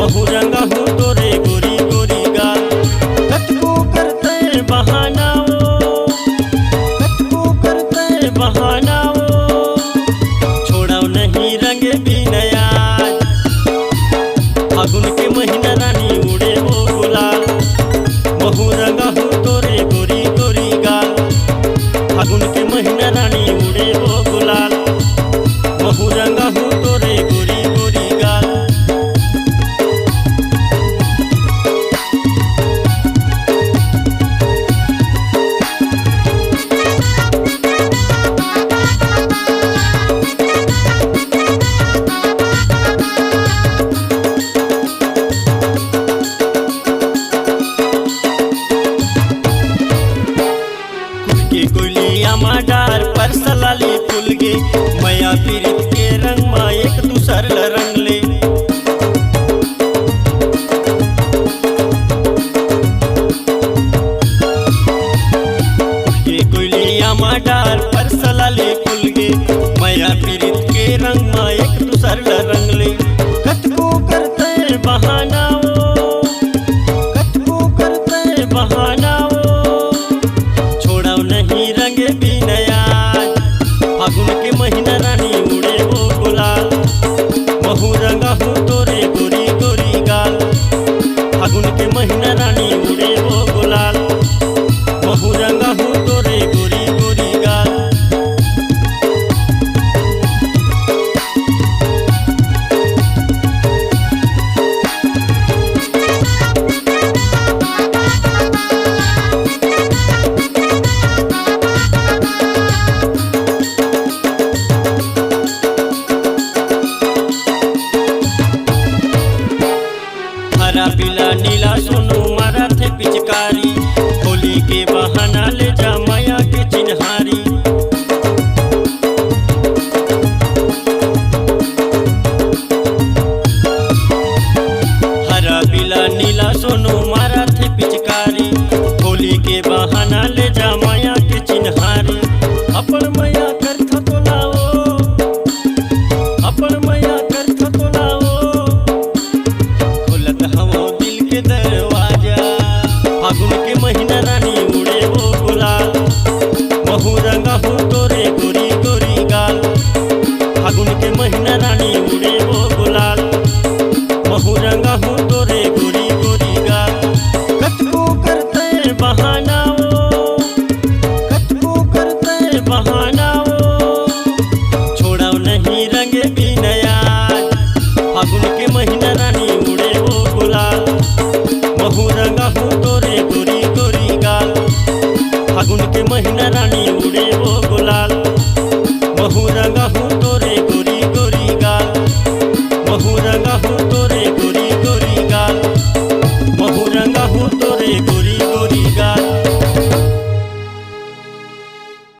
महू रंगा हूँ तोरे गोरी गोरी गाल। कतको करते बहानाओ, कतको करते बहानाओ, छोड़ाओ नहीं रंग बिनया। फागुन के महीना रानी उड़े वो गुलाल। महू रंगा हूँ तोरे गोरी गोरी गाल। फागुन के महीना रानी उड़े वो गुलाल। महू रंगा हूँ तोरे गोरी गोरी गाल। कोयलिया डार पर सलाली फूल गे, मैया पीरित के रंग मा एक दूसर रंग ले। कोयलिया डार पर सलाली फूल गे, मैया पीरित के रंग मा एक दूसर रंग ले। कतको करते बहानाओ, कतको करते बहानाओ, नहीं रंग बिनया। फागुन के महीना रानी उड़े वो गुलाल। महू रंगा हूँ तोरे गोरी गोरी गाल। फागुन के महीना रानी उड़े वो गुलाल। महू रंगा हूँ तोरे गोरी गोरी गाल। हरा पीला नीला सोनू मारा थे पिचकारी। होली के बहाना ले जा